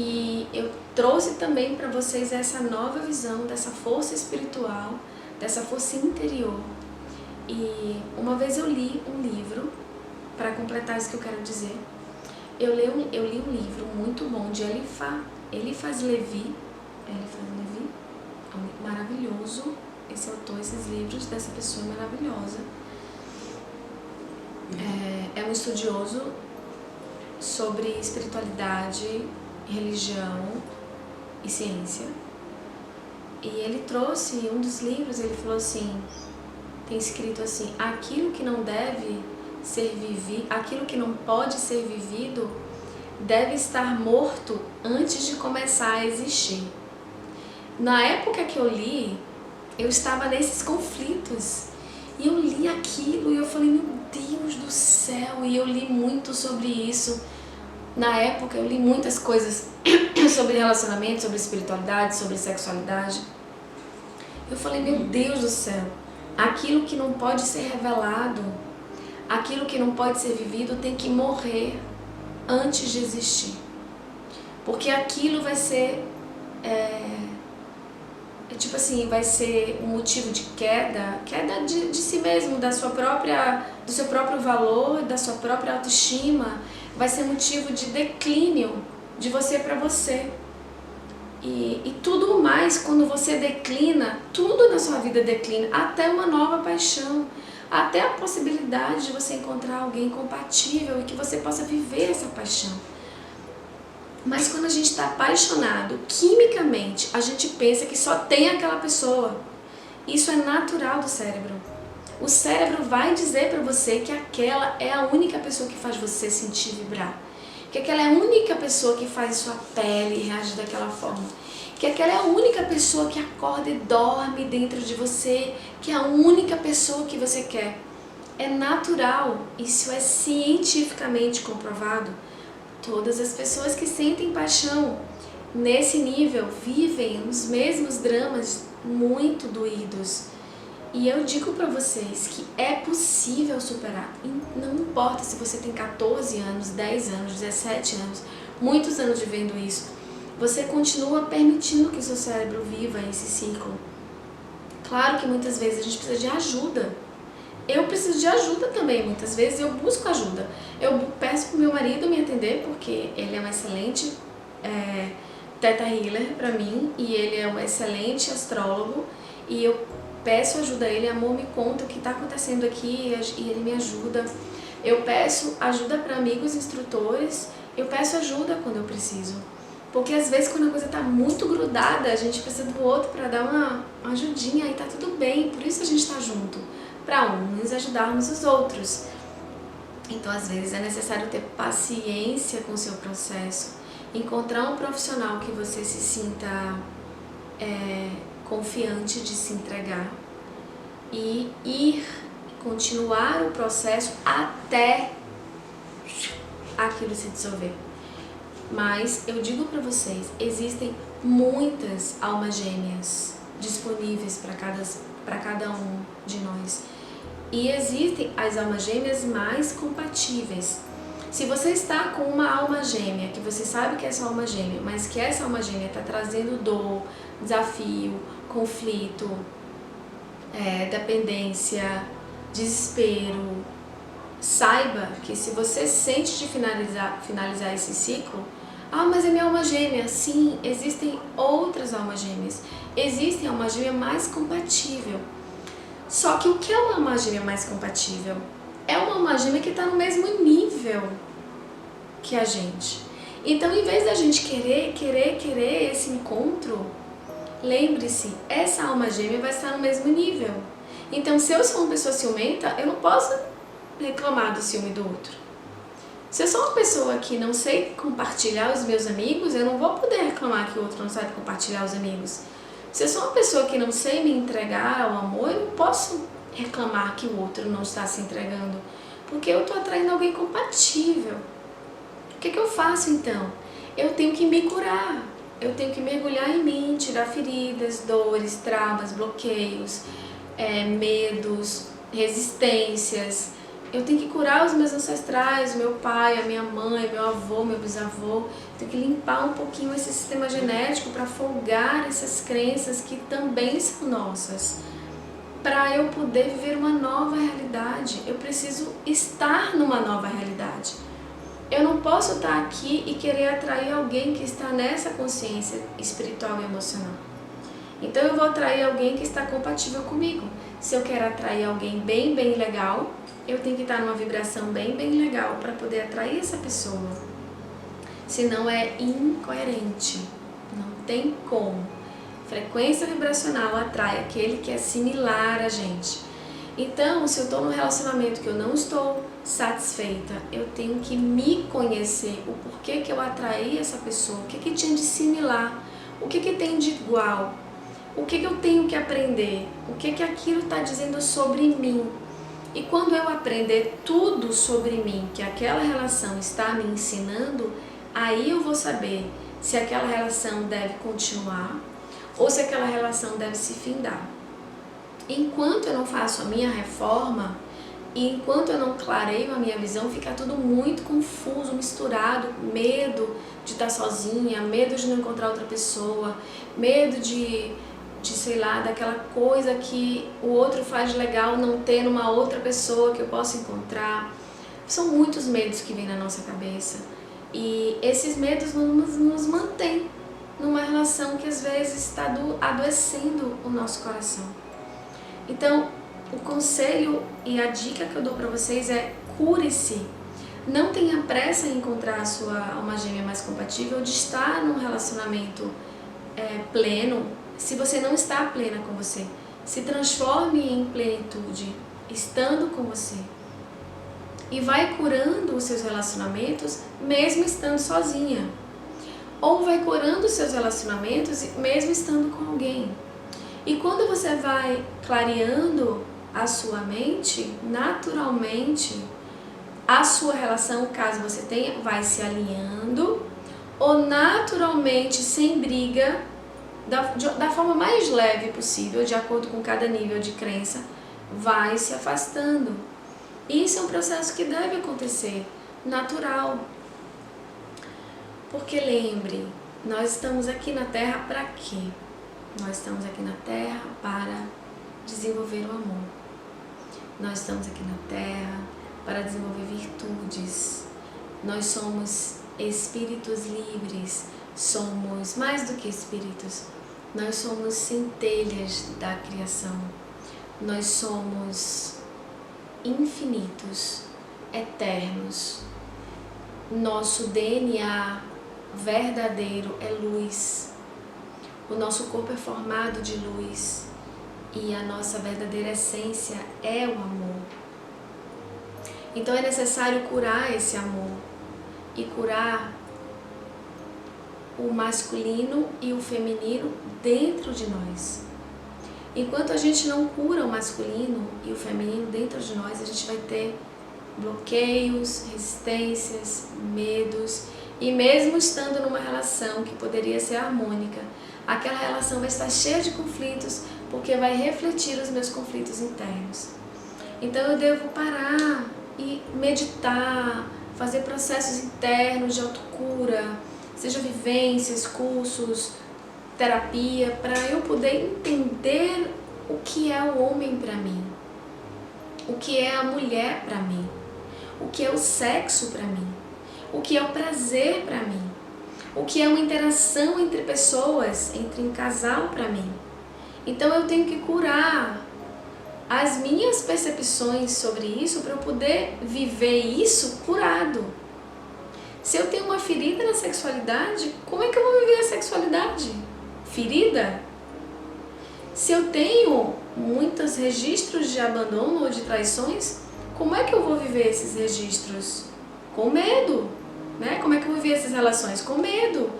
E eu trouxe também para vocês essa nova visão dessa força espiritual, dessa força interior. E uma vez eu li um livro, para completar isso que eu quero dizer, eu li um livro muito bom de Eliphas Levi, maravilhoso, esse autor, esses livros dessa pessoa maravilhosa. É um estudioso sobre espiritualidade, religião e ciência. E ele trouxe um dos livros, ele falou assim, tem escrito assim: aquilo que não deve ser vivido, aquilo que não pode ser vivido, deve estar morto antes de começar a existir. Na época que eu li, eu estava nesses conflitos. E eu li aquilo e eu falei, meu Deus do céu, e eu li muito sobre isso. Na época eu li muitas coisas sobre relacionamento, sobre espiritualidade, sobre sexualidade. Eu falei, meu Deus do céu, aquilo que não pode ser revelado, aquilo que não pode ser vivido tem que morrer antes de existir. Porque aquilo vai ser, tipo assim, vai ser um motivo de queda de si mesmo, do seu próprio valor, da sua própria autoestima, vai ser motivo de declínio de você para você. E tudo mais, quando você declina, tudo na sua vida declina, até uma nova paixão, até a possibilidade de você encontrar alguém compatível e que você possa viver essa paixão. Mas quando a gente está apaixonado, quimicamente, a gente pensa que só tem aquela pessoa. Isso é natural do cérebro. O cérebro vai dizer para você que aquela é a única pessoa que faz você sentir vibrar. Que aquela é a única pessoa que faz sua pele reagir daquela forma. Que aquela é a única pessoa que acorda e dorme dentro de você. Que é a única pessoa que você quer. É natural. Isso é cientificamente comprovado. Todas as pessoas que sentem paixão nesse nível vivem os mesmos dramas muito doídos. E eu digo para vocês que é possível superar. Não importa se você tem 14 anos, 10 anos, 17 anos, muitos anos vivendo isso. Você continua permitindo que o seu cérebro viva esse ciclo. Claro que muitas vezes a gente precisa de ajuda. Eu preciso de ajuda também, muitas vezes eu busco ajuda. Eu peço pro meu marido me atender, porque ele é um excelente Theta Healer para mim, e ele é um excelente astrólogo, e eu peço ajuda a ele, amor, me conta o que está acontecendo aqui, e ele me ajuda. Eu peço ajuda para amigos instrutores, eu peço ajuda quando eu preciso. Porque às vezes quando a coisa está muito grudada, a gente precisa do outro para dar uma ajudinha e tá tudo bem, por isso a gente está junto. Para uns ajudarmos os outros. Então, às vezes, é necessário ter paciência com o seu processo, encontrar um profissional que você se sinta confiante de se entregar e continuar o processo até aquilo se dissolver. Mas eu digo para vocês, existem muitas almas gêmeas disponíveis para cada um de nós. E existem as almas gêmeas mais compatíveis. Se você está com uma alma gêmea, que você sabe que é sua alma gêmea, mas que essa alma gêmea está trazendo dor, desafio, conflito, dependência, desespero, saiba que se você sente de finalizar esse ciclo, mas é minha alma gêmea. Sim, existem outras almas gêmeas. Existe a alma gêmea mais compatível. Só que o que é uma alma gêmea mais compatível? É uma alma gêmea que está no mesmo nível que a gente. Então, em vez da gente querer esse encontro, lembre-se, essa alma gêmea vai estar no mesmo nível. Então, se eu sou uma pessoa ciumenta, eu não posso reclamar do ciúme do outro. Se eu sou uma pessoa que não sei compartilhar os meus amigos, eu não vou poder reclamar que o outro não sabe compartilhar os amigos. Se eu sou uma pessoa que não sei me entregar ao amor, eu não posso reclamar que o outro não está se entregando, porque eu estou atraindo alguém compatível. O que eu faço então? Eu tenho que me curar, eu tenho que mergulhar em mim, tirar feridas, dores, travas, bloqueios, medos, resistências, Eu tenho que curar os meus ancestrais, meu pai, a minha mãe, meu avô, meu bisavô. Tenho que limpar um pouquinho esse sistema genético para folgar essas crenças que também são nossas. Para eu poder viver uma nova realidade, eu preciso estar numa nova realidade. Eu não posso estar aqui e querer atrair alguém que está nessa consciência espiritual e emocional. Então eu vou atrair alguém que está compatível comigo. Se eu quero atrair alguém bem legal, eu tenho que estar numa vibração bem legal para poder atrair essa pessoa. Senão é incoerente, não tem como. Frequência vibracional atrai aquele que é similar a gente. Então, se eu estou num relacionamento que eu não estou satisfeita, eu tenho que me conhecer, o porquê que eu atraí essa pessoa, o que tinha de similar, o que tem de igual, o que eu tenho que aprender, o que aquilo está dizendo sobre mim. E quando eu aprender tudo sobre mim, que aquela relação está me ensinando, aí eu vou saber se aquela relação deve continuar ou se aquela relação deve se findar. Enquanto eu não faço a minha reforma, e enquanto eu não clareio a minha visão, fica tudo muito confuso, misturado, medo de estar sozinha, medo de não encontrar outra pessoa, medo de sei lá, daquela coisa que o outro faz de legal não ter numa outra pessoa que eu possa encontrar. São muitos medos que vêm na nossa cabeça e esses medos nos mantêm numa relação que às vezes está adoecendo o nosso coração. Então, o conselho e a dica que eu dou para vocês é: cure-se. Não tenha pressa em encontrar a sua alma gêmea mais compatível, de estar num relacionamento pleno. Se você não está plena com você, se transforme em plenitude, estando com você. E vai curando os seus relacionamentos, mesmo estando sozinha. Ou vai curando os seus relacionamentos, mesmo estando com alguém. E quando você vai clareando a sua mente, naturalmente, a sua relação, caso você tenha, vai se alinhando, ou naturalmente, sem briga, da forma mais leve possível, de acordo com cada nível de crença, vai se afastando. Isso é um processo que deve acontecer, natural. Porque lembre, nós estamos aqui na Terra para quê? Nós estamos aqui na Terra para desenvolver o amor. Nós estamos aqui na Terra para desenvolver virtudes. Nós somos espíritos livres, somos mais do que espíritos. Nós somos centelhas da criação. Nós somos infinitos, eternos. Nosso DNA verdadeiro é luz. O nosso corpo é formado de luz e a nossa verdadeira essência é o amor. Então é necessário curar esse amor e curar o masculino e o feminino dentro de nós. Enquanto a gente não cura o masculino e o feminino dentro de nós, a gente vai ter bloqueios, resistências, medos, e mesmo estando numa relação que poderia ser harmônica, aquela relação vai estar cheia de conflitos, porque vai refletir os meus conflitos internos. Então eu devo parar e meditar, fazer processos internos de autocura, seja vivências, cursos, terapia, para eu poder entender o que é o homem para mim, o que é a mulher para mim, o que é o sexo para mim, o que é o prazer para mim, o que é uma interação entre pessoas, entre um casal para mim. Então eu tenho que curar as minhas percepções sobre isso para eu poder viver isso curado. Se eu tenho uma ferida na sexualidade, como é que eu vou viver a sexualidade? Ferida? Se eu tenho muitos registros de abandono ou de traições, como é que eu vou viver esses registros? Com medo, né? Como é que eu vou viver essas relações? Com medo.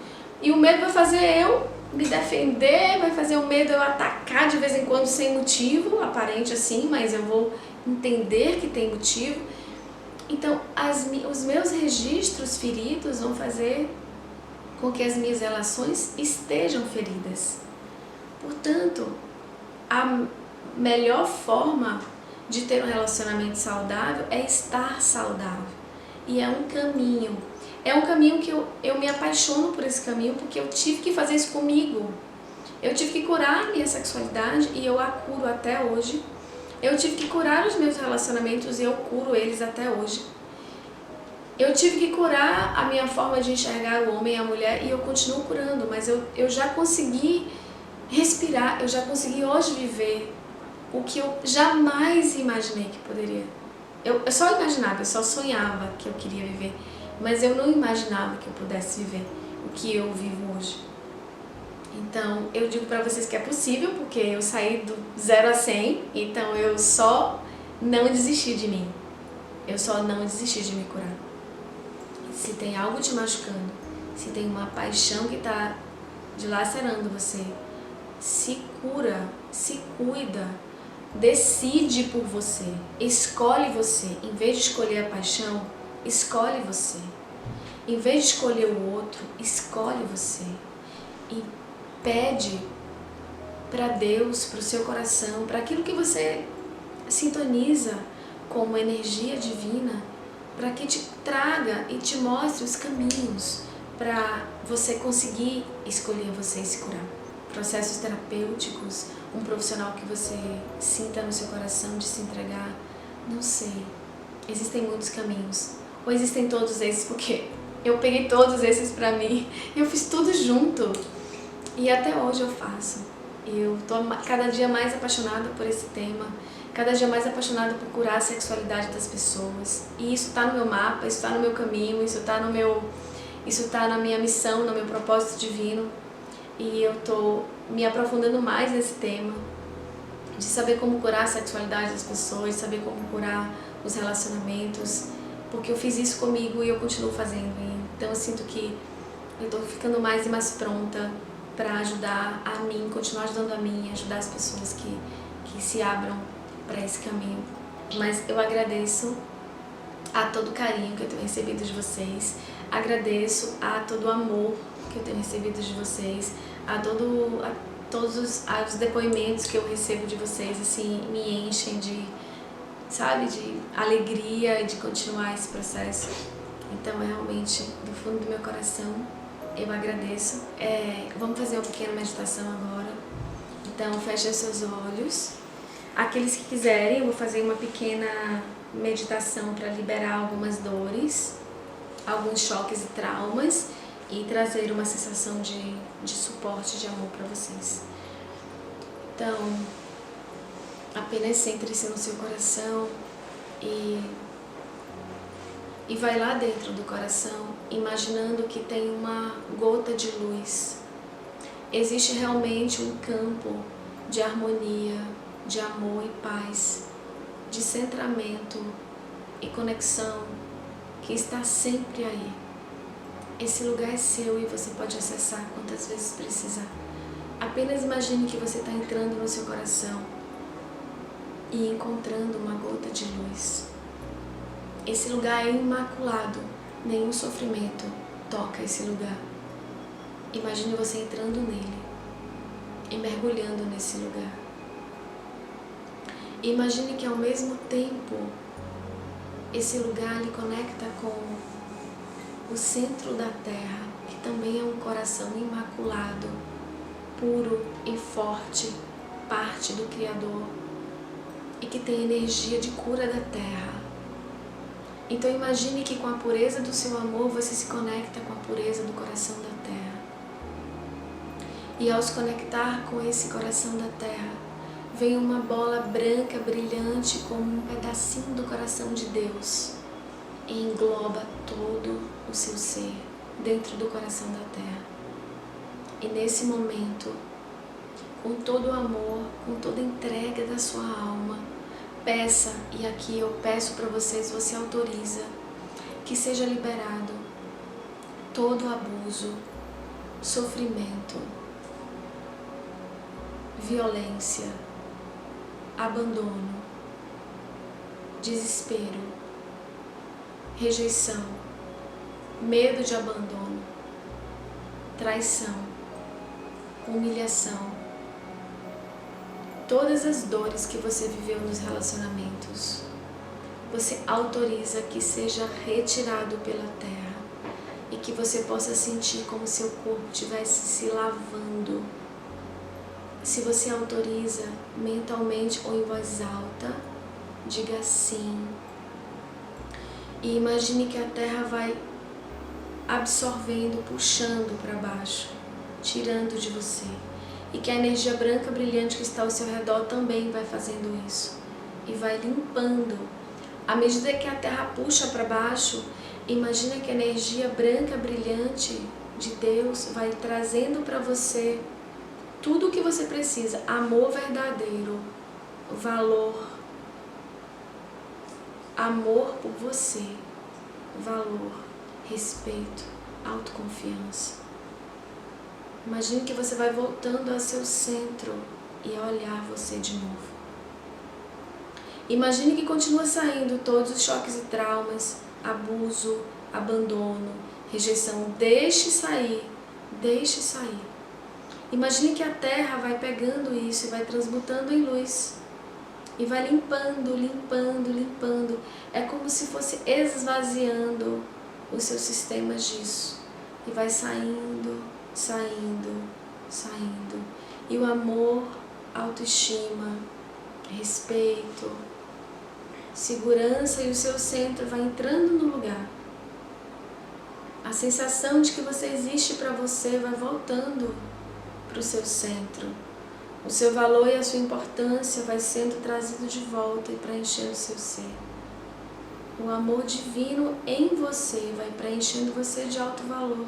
E o medo vai fazer eu me defender, vai fazer o medo eu atacar de vez em quando sem motivo, aparente assim, mas eu vou entender que tem motivo. Então, os meus registros feridos vão fazer com que as minhas relações estejam feridas. Portanto, a melhor forma de ter um relacionamento saudável é estar saudável. E é um caminho. É um caminho que eu me apaixono por esse caminho porque eu tive que fazer isso comigo. Eu tive que curar a minha sexualidade e eu a curo até hoje. Eu tive que curar os meus relacionamentos e eu curo eles até hoje. Eu tive que curar a minha forma de enxergar o homem e a mulher e eu continuo curando, mas eu já consegui respirar, eu já consegui hoje viver o que eu jamais imaginei que poderia. Eu só imaginava, eu só sonhava que eu queria viver, mas eu não imaginava que eu pudesse viver o que eu vivo hoje. Então, eu digo pra vocês que é possível, porque eu saí do 0 a 100, então eu só não desisti de mim. Eu só não desisti de me curar. Se tem algo te machucando, se tem uma paixão que tá dilacerando você, se cura, se cuida, decide por você, escolhe você. Em vez de escolher a paixão, escolhe você. Em vez de escolher o outro, escolhe você. E pede para Deus, para o seu coração, para aquilo que você sintoniza como energia divina, para que te traga e te mostre os caminhos para você conseguir escolher você e se curar. Processos terapêuticos, um profissional que você sinta no seu coração de se entregar, não sei. Existem muitos caminhos. Ou existem todos esses, porque eu peguei todos esses pra mim, eu fiz tudo junto. E até hoje eu faço. Eu tô cada dia mais apaixonada por esse tema, cada dia mais apaixonada por curar a sexualidade das pessoas. E isso tá no meu mapa, isso tá no meu caminho, isso tá na minha missão, no meu propósito divino. E eu tô me aprofundando mais nesse tema, de saber como curar a sexualidade das pessoas, de saber como curar os relacionamentos, porque eu fiz isso comigo e eu continuo fazendo. Então eu sinto que eu tô ficando mais e mais pronta para ajudar a mim, continuar ajudando a mim, ajudar as pessoas que se abram para esse caminho. Mas eu agradeço a todo o carinho que eu tenho recebido de vocês, agradeço a todo o amor que eu tenho recebido de vocês, a todos os depoimentos que eu recebo de vocês, assim, me enchem de, sabe, de alegria de continuar esse processo. Então, realmente, do fundo do meu coração, eu agradeço. Vamos fazer uma pequena meditação agora. Então, feche os seus olhos. Aqueles que quiserem, eu vou fazer uma pequena meditação para liberar algumas dores, alguns choques e traumas e trazer uma sensação de suporte, de amor para vocês. Então, apenas centre-se no seu coração e vai lá dentro do coração, imaginando que tem uma gota de luz. Existe realmente um campo de harmonia, de amor e paz, de centramento e conexão que está sempre aí. Esse lugar é seu e você pode acessar quantas vezes precisar. Apenas imagine que você está entrando no seu coração e encontrando uma gota de luz. Esse lugar é imaculado, nenhum sofrimento toca esse lugar. Imagine você entrando nele e mergulhando nesse lugar. Imagine que ao mesmo tempo esse lugar lhe conecta com o centro da Terra, que também é um coração imaculado, puro e forte, parte do Criador e que tem energia de cura da Terra. Então imagine que com a pureza do seu amor você se conecta com a pureza do coração da Terra. E ao se conectar com esse coração da Terra, vem uma bola branca brilhante como um pedacinho do coração de Deus e engloba todo o seu ser dentro do coração da Terra. E nesse momento, com todo o amor, com toda a entrega da sua alma, peça, e aqui eu peço para vocês, você autoriza que seja liberado todo abuso, sofrimento, violência, abandono, desespero, rejeição, medo de abandono, traição, humilhação, todas as dores que você viveu nos relacionamentos, você autoriza que seja retirado pela terra e que você possa sentir como seu corpo estivesse se lavando. Se você autoriza mentalmente ou em voz alta, diga sim. E imagine que a terra vai absorvendo, puxando para baixo, tirando de você. E que a energia branca brilhante que está ao seu redor também vai fazendo isso. E vai limpando. À medida que a terra puxa para baixo, imagina que a energia branca brilhante de Deus vai trazendo para você tudo o que você precisa. Amor verdadeiro, valor, amor por você, valor, respeito, autoconfiança. Imagine que você vai voltando ao seu centro e a olhar você de novo. Imagine que continua saindo todos os choques e traumas, abuso, abandono, rejeição. Deixe sair, deixe sair. Imagine que a terra vai pegando isso e vai transmutando em luz. E vai limpando, limpando, limpando. É como se fosse esvaziando os seus sistemas disso. E vai saindo, saindo, saindo. E o amor, autoestima, respeito, segurança e o seu centro vai entrando no lugar. A sensação de que você existe para você vai voltando para o seu centro. O seu valor e a sua importância vai sendo trazido de volta e preenchendo o seu ser. O amor divino em você vai preenchendo você de alto valor.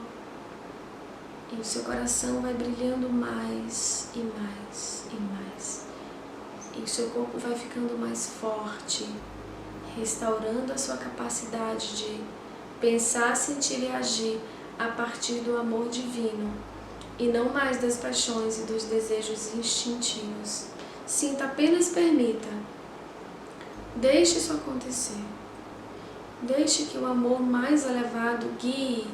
E o seu coração vai brilhando mais e mais e mais. E o seu corpo vai ficando mais forte, restaurando a sua capacidade de pensar, sentir e agir a partir do amor divino e não mais das paixões e dos desejos instintivos. Sinta, apenas permita. Deixe isso acontecer. Deixe que o amor mais elevado guie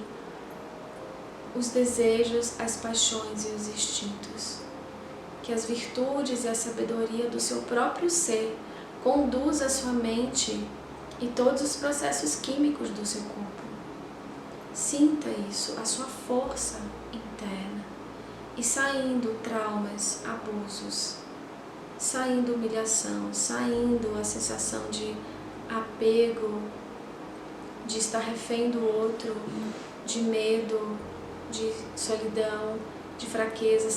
os desejos, as paixões e os instintos. Que as virtudes e a sabedoria do seu próprio ser conduza a sua mente e todos os processos químicos do seu corpo. Sinta isso, a sua força interna. E saindo traumas, abusos, saindo humilhação, saindo a sensação de apego, de estar refém do outro, de medo, de solidão, de fraqueza,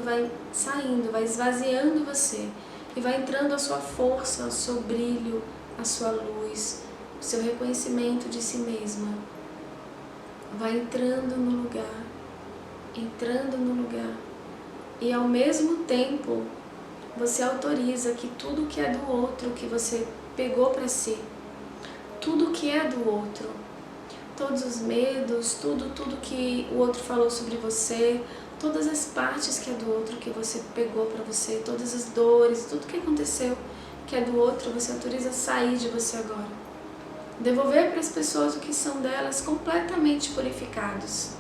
vai esvaziando você e vai entrando a sua força, o seu brilho, a sua luz, o seu reconhecimento de si mesma. Vai entrando no lugar, e ao mesmo tempo você autoriza que tudo que é do outro, que você pegou para si, tudo que é do outro, todos os medos, tudo que o outro falou sobre você, todas as partes que é do outro que você pegou para você, todas as dores, tudo que aconteceu que é do outro, você autoriza sair de você agora. Devolver para as pessoas o que são delas completamente purificados.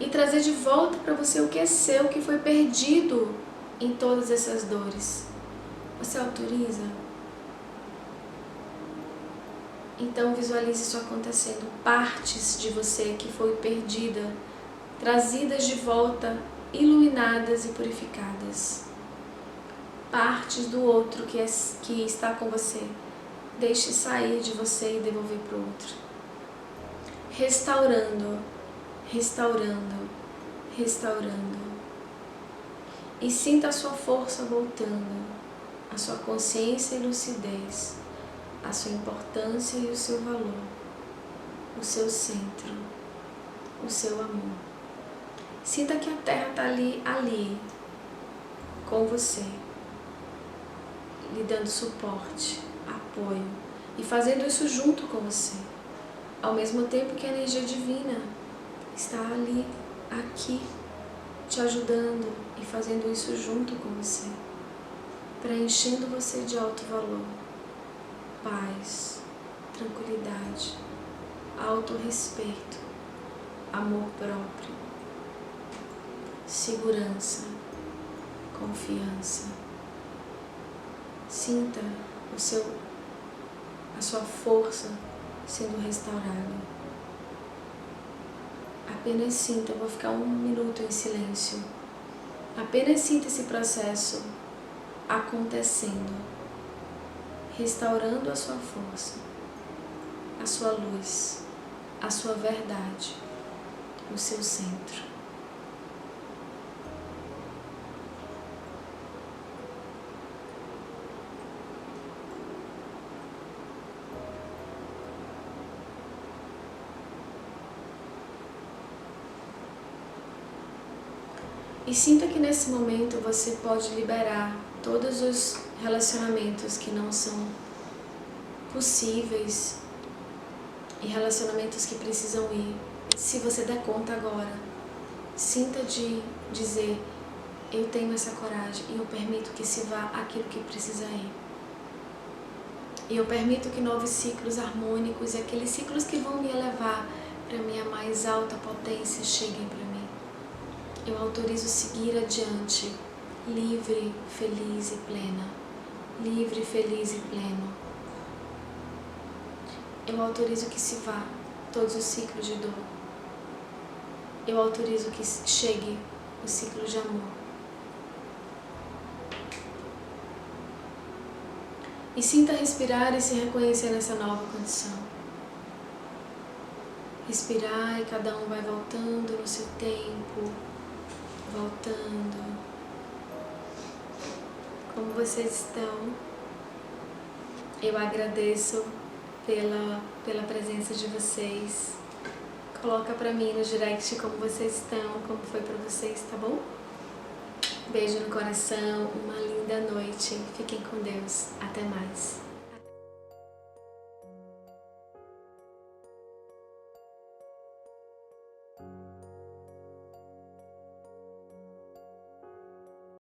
E trazer de volta para você o que é seu, o que foi perdido em todas essas dores. Você autoriza? Então visualize isso acontecendo. Partes de você que foi perdida, trazidas de volta, iluminadas e purificadas. Partes do outro que está com você. Deixe sair de você e devolver para o outro. Restaurando, restaurando, restaurando. E sinta a sua força voltando, a sua consciência e lucidez, a sua importância e o seu valor, o seu centro, o seu amor. Sinta que a Terra está ali, com você, lhe dando suporte, apoio e fazendo isso junto com você. Ao mesmo tempo que a energia divina está ali, aqui, te ajudando e fazendo isso junto com você, preenchendo você de alto valor, paz, tranquilidade, autorrespeito, amor próprio, segurança, confiança, Sinta a sua força sendo restaurada. Apenas sinta, eu vou ficar 1 minuto em silêncio. Apenas sinta esse processo acontecendo, restaurando a sua força, a sua luz, a sua verdade, o seu centro. E sinta que nesse momento você pode liberar todos os relacionamentos que não são possíveis e relacionamentos que precisam ir. Se você der conta agora, sinta de dizer: eu tenho essa coragem e eu permito que se vá aquilo que precisa ir. E eu permito que novos ciclos harmônicos e aqueles ciclos que vão me elevar para a minha mais alta potência cheguem para mim. Eu autorizo seguir adiante, livre, feliz e plena. Livre, feliz e pleno. Eu autorizo que se vá todos os ciclos de dor. Eu autorizo que chegue o ciclo de amor. E sinta respirar e se reconhecer nessa nova condição. Respirar e cada um vai voltando no seu tempo. Voltando. Como vocês estão? Eu agradeço pela presença de vocês. Coloca pra mim no direct como vocês estão, como foi pra vocês, tá bom? Beijo no coração, uma linda noite. Fiquem com Deus. Até mais.